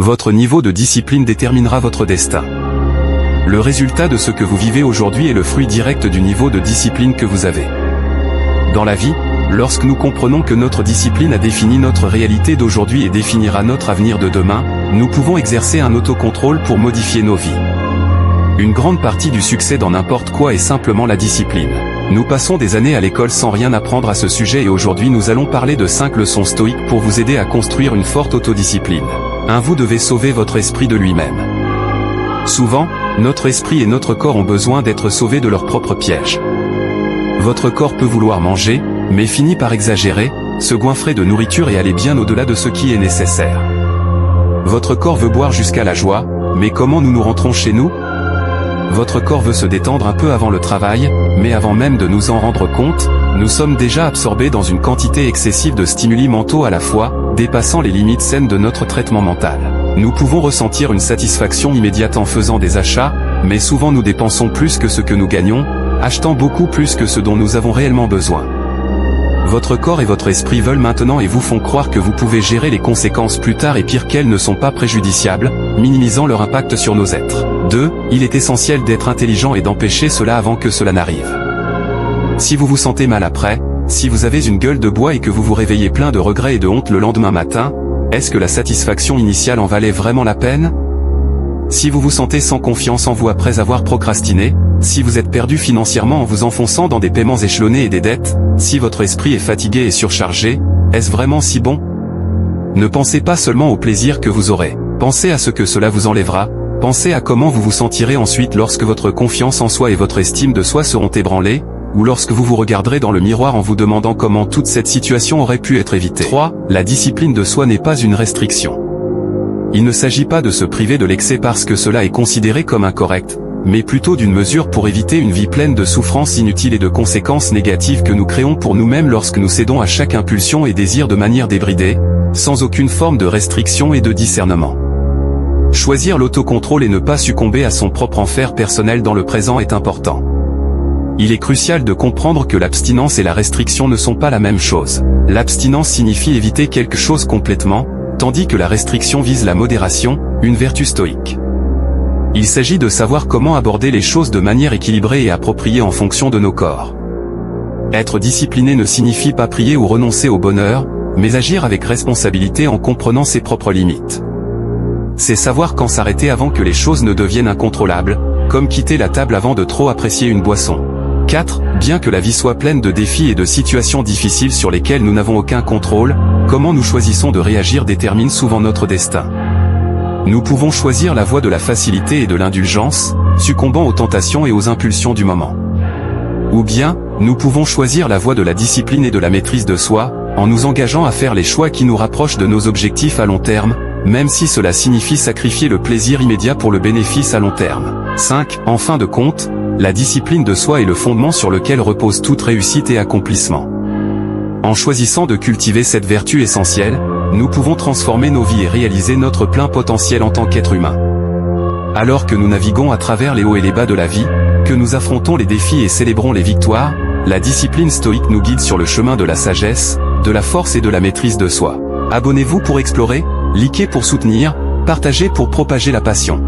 Votre niveau de discipline déterminera votre destin. Le résultat de ce que vous vivez aujourd'hui est le fruit direct du niveau de discipline que vous avez. Dans la vie, lorsque nous comprenons que notre discipline a défini notre réalité d'aujourd'hui et définira notre avenir de demain, nous pouvons exercer un autocontrôle pour modifier nos vies. Une grande partie du succès dans n'importe quoi est simplement la discipline. Nous passons des années à l'école sans rien apprendre à ce sujet et aujourd'hui nous allons parler de 5 leçons stoïques pour vous aider à construire une forte autodiscipline. 1. Vous devez sauver votre esprit de lui-même. Souvent, notre esprit et notre corps ont besoin d'être sauvés de leur propre piège. Votre corps peut vouloir manger, mais finit par exagérer, se goinfrer de nourriture et aller bien au-delà de ce qui est nécessaire. Votre corps veut boire jusqu'à la joie, mais comment nous rentrons chez nous? Votre corps veut se détendre un peu avant le travail, mais avant même de nous en rendre compte, nous sommes déjà absorbés dans une quantité excessive de stimuli mentaux à la fois, dépassant les limites saines de notre traitement mental. Nous pouvons ressentir une satisfaction immédiate en faisant des achats, mais souvent nous dépensons plus que ce que nous gagnons, achetant beaucoup plus que ce dont nous avons réellement besoin. Votre corps et votre esprit veulent maintenant et vous font croire que vous pouvez gérer les conséquences plus tard et pire qu'elles ne sont pas préjudiciables, minimisant leur impact sur nos êtres. 2. Il est essentiel d'être intelligent et d'empêcher cela avant que cela n'arrive. Si vous vous sentez mal après, si vous avez une gueule de bois et que vous vous réveillez plein de regrets et de honte le lendemain matin, est-ce que la satisfaction initiale en valait vraiment la peine? Si vous vous sentez sans confiance en vous après avoir procrastiné, si vous êtes perdu financièrement en vous enfonçant dans des paiements échelonnés et des dettes, si votre esprit est fatigué et surchargé, est-ce vraiment si bon? Ne pensez pas seulement au plaisir que vous aurez, pensez à ce que cela vous enlèvera, pensez à comment vous vous sentirez ensuite lorsque votre confiance en soi et votre estime de soi seront ébranlées, ou lorsque vous vous regarderez dans le miroir en vous demandant comment toute cette situation aurait pu être évitée. 3. La discipline de soi n'est pas une restriction. Il ne s'agit pas de se priver de l'excès parce que cela est considéré comme incorrect, mais plutôt d'une mesure pour éviter une vie pleine de souffrances inutiles et de conséquences négatives que nous créons pour nous-mêmes lorsque nous cédons à chaque impulsion et désir de manière débridée, sans aucune forme de restriction et de discernement. Choisir l'autocontrôle et ne pas succomber à son propre enfer personnel dans le présent est important. Il est crucial de comprendre que l'abstinence et la restriction ne sont pas la même chose. L'abstinence signifie éviter quelque chose complètement, tandis que la restriction vise la modération, une vertu stoïque. Il s'agit de savoir comment aborder les choses de manière équilibrée et appropriée en fonction de nos corps. Être discipliné ne signifie pas prier ou renoncer au bonheur, mais agir avec responsabilité en comprenant ses propres limites. C'est savoir quand s'arrêter avant que les choses ne deviennent incontrôlables, comme quitter la table avant de trop apprécier une boisson. 4. Bien que la vie soit pleine de défis et de situations difficiles sur lesquelles nous n'avons aucun contrôle, comment nous choisissons de réagir détermine souvent notre destin. Nous pouvons choisir la voie de la facilité et de l'indulgence, succombant aux tentations et aux impulsions du moment. Ou bien, nous pouvons choisir la voie de la discipline et de la maîtrise de soi, en nous engageant à faire les choix qui nous rapprochent de nos objectifs à long terme, même si cela signifie sacrifier le plaisir immédiat pour le bénéfice à long terme. 5. En fin de compte, la discipline de soi est le fondement sur lequel repose toute réussite et accomplissement. En choisissant de cultiver cette vertu essentielle, nous pouvons transformer nos vies et réaliser notre plein potentiel en tant qu'être humain. Alors que nous naviguons à travers les hauts et les bas de la vie, que nous affrontons les défis et célébrons les victoires, la discipline stoïque nous guide sur le chemin de la sagesse, de la force et de la maîtrise de soi. Abonnez-vous pour explorer, likez pour soutenir, partagez pour propager la passion.